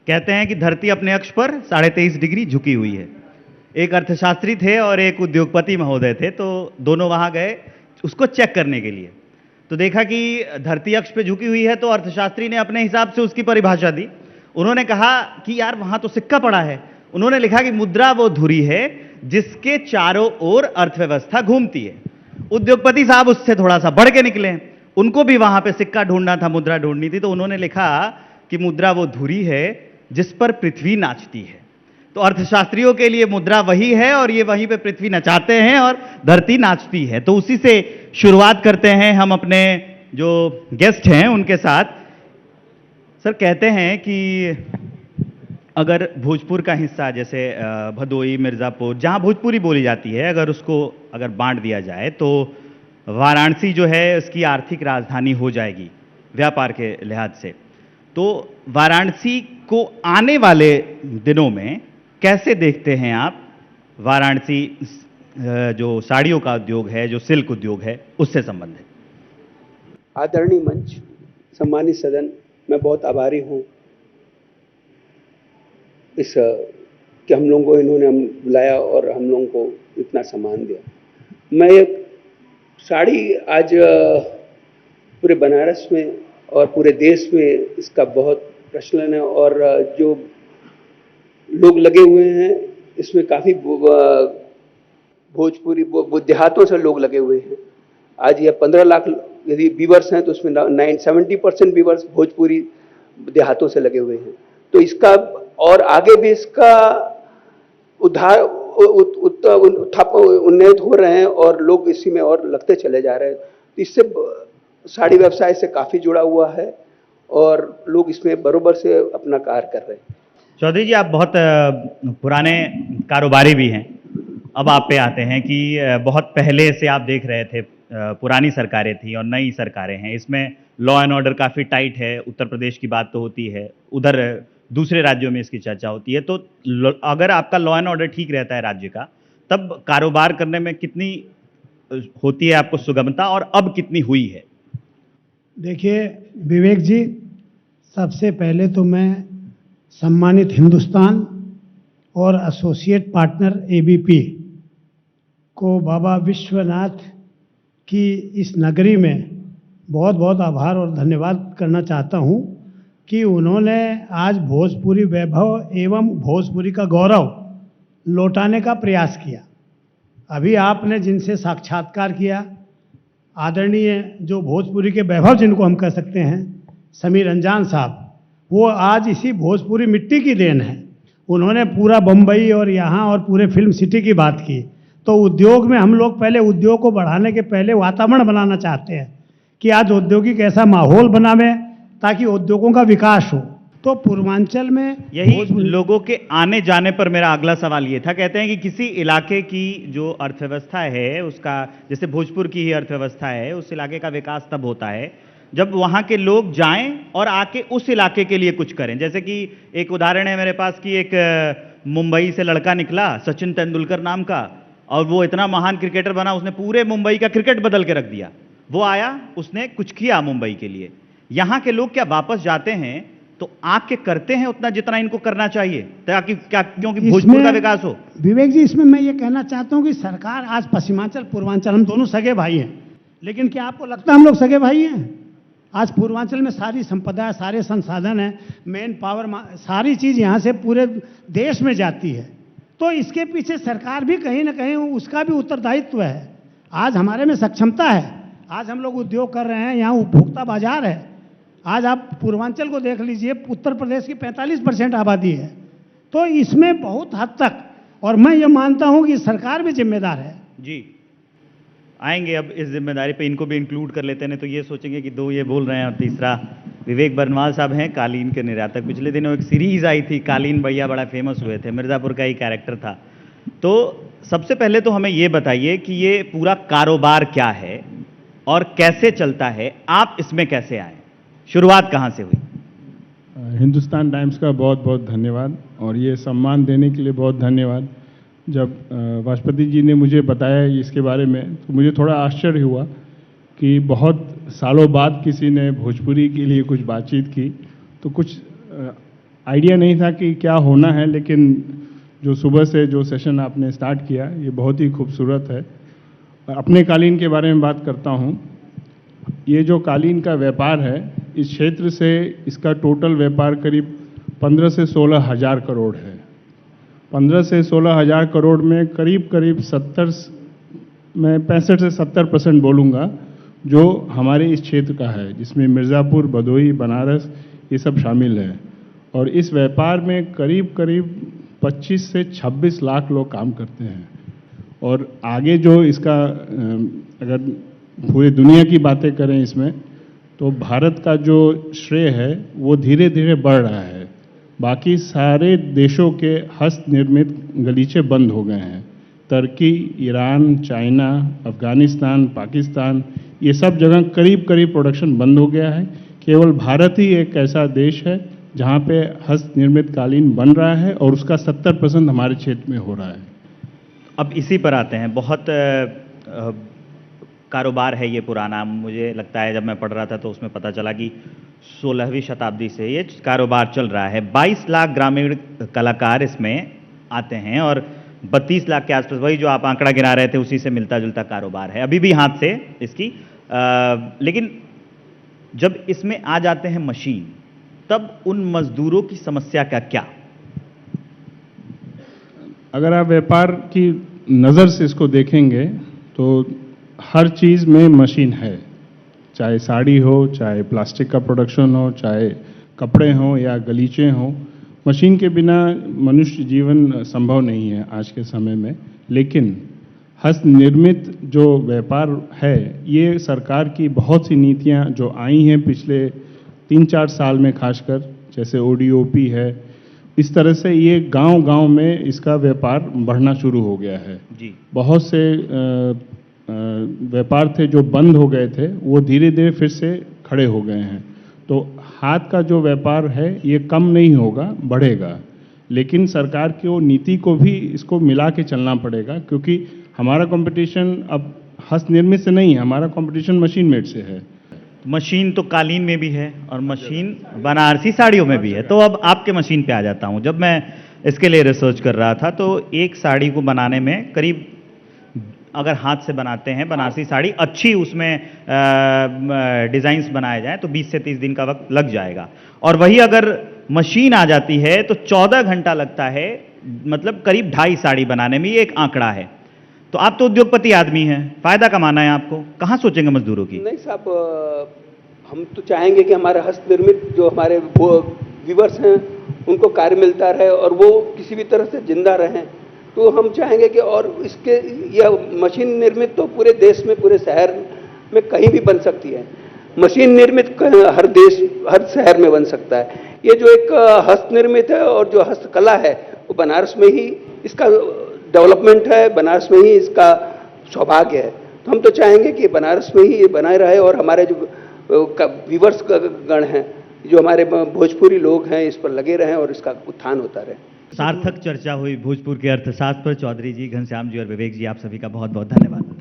कहते हैं कि धरती अपने अक्ष पर 23.5 डिग्री झुकी हुई है। एक अर्थशास्त्री थे और एक उद्योगपति महोदय थे, तो दोनों वहां गए उसको चेक करने के लिए। तो देखा कि धरती अक्ष पे झुकी हुई है, तो अर्थशास्त्री ने अपने हिसाब से उसकी परिभाषा दी। उन्होंने कहा कि यार वहां तो सिक्का पड़ा है। उन्होंने लिखा कि मुद्रा वो धुरी है जिसके चारों ओर अर्थव्यवस्था घूमती है। उद्योगपति साहब उससे थोड़ा सा बढ़ के निकले, उनको भी वहां पे सिक्का ढूंढना था, मुद्रा ढूंढनी थी, तो उन्होंने लिखा कि मुद्रा वो धुरी है जिस पर पृथ्वी नाचती है। तो अर्थशास्त्रियों के लिए मुद्रा वही है और ये वहीं पे पृथ्वी नचाते हैं और धरती नाचती है। तो उसी से शुरुआत करते हैं हम अपने जो गेस्ट हैं उनके साथ। सर, कहते हैं कि अगर भोजपुर का हिस्सा जैसे भदोई, मिर्ज़ापुर, जहाँ भोजपुरी बोली जाती है, अगर बांट दिया जाए तो वाराणसी जो है उसकी आर्थिक राजधानी हो जाएगी व्यापार के लिहाज से। तो वाराणसी को आने वाले दिनों में कैसे देखते हैं आप? वाराणसी जो साड़ियों का उद्योग है, जो सिल्क उद्योग है, उससे संबंधित। आदरणीय मंच, सम्मानित सदन, मैं बहुत आभारी हूँ इस कि हम लोगों को इन्होंने बुलाया और हम लोगों को इतना सम्मान दिया। मैं एक साड़ी आज पूरे बनारस में और पूरे देश में इसका बहुत प्रचलन है और जो लोग लगे हुए हैं इसमें काफ़ी भोजपुरी देहातों से लोग लगे हुए हैं। आज यह 15 लाख यदि व्यूवर्स हैं तो उसमें 70% व्यूवर्स भोजपुरी देहातों से लगे हुए हैं। तो इसका और आगे भी इसका उन्नत हो रहे हैं और लोग इसी में और लगते चले जा रहे हैं। तो इससे साड़ी व्यवसाय से काफ़ी जुड़ा हुआ है और लोग इसमें बरोबर से अपना कार्य कर रहे हैं। चौधरी जी, आप बहुत पुराने कारोबारी भी हैं। अब आप पे आते हैं कि बहुत पहले से आप देख रहे थे, पुरानी सरकारें थी और नई सरकारें हैं, इसमें लॉ एंड ऑर्डर काफ़ी टाइट है। उत्तर प्रदेश की बात तो होती है, उधर दूसरे राज्यों में इसकी चर्चा होती है। तो अगर आपका लॉ एंड ऑर्डर ठीक रहता है राज्य का, तब कारोबार करने में कितनी होती है आपको सुगमता और अब कितनी हुई है? देखिए विवेक जी, सबसे पहले तो मैं सम्मानित हिंदुस्तान और एसोसिएट पार्टनर एबीपी को बाबा विश्वनाथ की इस नगरी में बहुत बहुत आभार और धन्यवाद करना चाहता हूं कि उन्होंने आज भोजपुरी वैभव एवं भोजपुरी का गौरव लौटाने का प्रयास किया। अभी आपने जिनसे साक्षात्कार किया, आदरणीय जो भोजपुरी के वैभव जिनको हम कह सकते हैं, समीर अंजान साहब, वो आज इसी भोजपुरी मिट्टी की देन है। उन्होंने पूरा बम्बई और यहाँ और पूरे फिल्म सिटी की बात की। तो उद्योग में हम लोग पहले उद्योग को बढ़ाने के पहले वातावरण बनाना चाहते हैं कि आज औद्योगिक ऐसा माहौल बनावे ताकि उद्योगों का विकास हो। तो पूर्वांचल में यही लोगों के आने जाने पर मेरा अगला सवाल ये था। कहते हैं कि किसी इलाके की जो अर्थव्यवस्था है उसका, जैसे भोजपुर की ही अर्थव्यवस्था है, उस इलाके का विकास तब होता है जब वहाँ के लोग जाएं और आके उस इलाके के लिए कुछ करें। जैसे कि एक उदाहरण है मेरे पास कि एक मुंबई से लड़का निकला, सचिन तेंदुलकर नाम का, और वो इतना महान क्रिकेटर बना, उसने पूरे मुंबई का क्रिकेट बदल के रख दिया। वो आया, उसने कुछ किया मुंबई के लिए। यहाँ के लोग क्या वापस जाते हैं तो आके करते हैं उतना जितना इनको करना चाहिए, ताकि क्योंकि भोजपुर का विकास हो? विवेक जी, इसमें मैं ये कहना चाहता हूँ कि सरकार आज पश्चिमांचल पूर्वांचल हम दोनों सगे भाई हैं, लेकिन क्या आपको लगता है हम लोग सगे भाई हैं? आज पूर्वांचल में सारी संपदा, सारे संसाधन हैं, मैन पावर, सारी चीज़ यहाँ से पूरे देश में जाती है। तो इसके पीछे सरकार भी कहीं ना कहीं उसका भी उत्तरदायित्व है। आज हमारे में सक्षमता है, आज हम लोग उद्योग कर रहे हैं, यहाँ उपभोक्ता बाजार है। आज आप पूर्वांचल को देख लीजिए, उत्तर प्रदेश की 45% आबादी है। तो इसमें बहुत हद तक, और मैं ये मानता हूँ कि सरकार भी जिम्मेदार है। जी, आएंगे अब इस जिम्मेदारी पे, इनको भी इंक्लूड कर लेते हैं तो ये सोचेंगे कि दो ये बोल रहे हैं और तीसरा विवेक बर्नवाल साहब हैं, कालीन के निर्यातक। पिछले दिनों एक सीरीज आई थी कालीन भैया, बड़ा फेमस हुए थे, मिर्ज़ापुर का ही कैरेक्टर था। तो सबसे पहले तो हमें ये बताइए कि ये पूरा कारोबार क्या है और कैसे चलता है, आप इसमें कैसे आए, शुरुआत कहाँ से हुई? हिंदुस्तान टाइम्स का बहुत बहुत धन्यवाद और ये सम्मान देने के लिए बहुत धन्यवाद। जब वाजपेयी जी ने मुझे बताया इसके बारे में तो मुझे थोड़ा आश्चर्य हुआ कि बहुत सालों बाद किसी ने भोजपुरी के लिए कुछ बातचीत की। तो कुछ आइडिया नहीं था कि क्या होना है, लेकिन जो सुबह से जो सेशन आपने स्टार्ट किया ये बहुत ही खूबसूरत है। अपने कालीन के बारे में बात करता हूँ। ये जो कालीन का व्यापार है, इस क्षेत्र से इसका टोटल व्यापार करीब 15 से 16 हज़ार करोड़ है। 15 से 16 हज़ार करोड़ में करीब करीब 65 से 70% बोलूँगा जो हमारे इस क्षेत्र का है, जिसमें मिर्ज़ापुर, भदोही, बनारस ये सब शामिल है। और इस व्यापार में करीब करीब 25 से 26 लाख लोग काम करते हैं। और आगे जो इसका अगर पूरी दुनिया की बातें करें इसमें, तो भारत का जो श्रेय है वो धीरे धीरे बढ़ रहा है। बाकी सारे देशों के हस्त निर्मित गलीचे बंद हो गए हैं। तुर्की, ईरान, चाइना, अफगानिस्तान, पाकिस्तान, ये सब जगह करीब करीब प्रोडक्शन बंद हो गया है। केवल भारत ही एक ऐसा देश है जहाँ पे हस्त निर्मित कालीन बन रहा है और उसका 70% हमारे क्षेत्र में हो रहा है। अब इसी पर आते हैं। बहुत कारोबार है ये पुराना। मुझे लगता है जब मैं पढ़ रहा था तो उसमें पता चला कि 16वीं शताब्दी से ये कारोबार चल रहा है। 22 लाख ग्रामीण कलाकार इसमें आते हैं और 32 लाख के आसपास, वही जो आप आंकड़ा गिना रहे थे उसी से मिलता जुलता कारोबार है अभी भी हाथ से इसकी। लेकिन जब इसमें आ जाते हैं मशीन, तब उन मजदूरों की समस्या का क्या? अगर आप व्यापार की नज़र से इसको देखेंगे तो हर चीज़ में मशीन है, चाहे साड़ी हो, चाहे प्लास्टिक का प्रोडक्शन हो, चाहे कपड़े हों या गलीचे हों। मशीन के बिना मनुष्य जीवन संभव नहीं है आज के समय में। लेकिन हस्त निर्मित जो व्यापार है, ये सरकार की बहुत सी नीतियां जो आई हैं पिछले 3-4 साल में, खासकर जैसे ODOP है, इस तरह से ये गांव-गांव में इसका व्यापार बढ़ना शुरू हो गया है जी। बहुत से व्यापार थे जो बंद हो गए थे, वो धीरे धीरे फिर से खड़े हो गए हैं। तो हाथ का जो व्यापार है ये कम नहीं होगा, बढ़ेगा। लेकिन सरकार की वो नीति को भी इसको मिला के चलना पड़ेगा, क्योंकि हमारा कंपटीशन अब हस्त निर्मित से नहीं है, हमारा कंपटीशन मशीन मेड से है। मशीन तो कालीन में भी है और मशीन बनारसी साड़ियों में भी है। तो अब आपके मशीन पे आ जाता हूँ। जब मैं इसके लिए रिसर्च कर रहा था तो एक साड़ी को बनाने में करीब, अगर हाथ से बनाते हैं बनारसी साड़ी अच्छी, उसमें डिज़ाइंस बनाए जाएं तो 20 से 30 दिन का वक्त लग जाएगा। और वही अगर मशीन आ जाती है तो 14 घंटा लगता है, मतलब करीब 2.5 साड़ी बनाने में। ये एक आंकड़ा है। तो आप तो उद्योगपति आदमी हैं, फायदा कमाना है आपको, कहाँ सोचेंगे मजदूरों की? नहीं साहब, हम तो चाहेंगे कि हमारा हस्त निर्मित जो हमारे वो व्यूवर्स हैं उनको कार्य मिलता रहे और वो किसी भी तरह से जिंदा रहें। तो हम चाहेंगे कि, और इसके यह मशीन निर्मित तो पूरे देश में, पूरे शहर में कहीं भी बन सकती है। मशीन निर्मित हर देश, हर शहर में बन सकता है। ये जो एक हस्त निर्मित है और जो हस्तकला है वो बनारस में ही इसका डेवलपमेंट है, बनारस में ही इसका सौभाग्य है। तो हम तो चाहेंगे कि बनारस में ही ये बनाए रहे और हमारे जो व्यूवर्स गण हैं, जो हमारे भोजपुरी लोग हैं, इस पर लगे रहें और इसका उत्थान होता रहे। सार्थक चर्चा हुई भोजपुर के अर्थशास्त्र पर। चौधरी जी, घनश्याम जी और विवेक जी, आप सभी का बहुत बहुत धन्यवाद।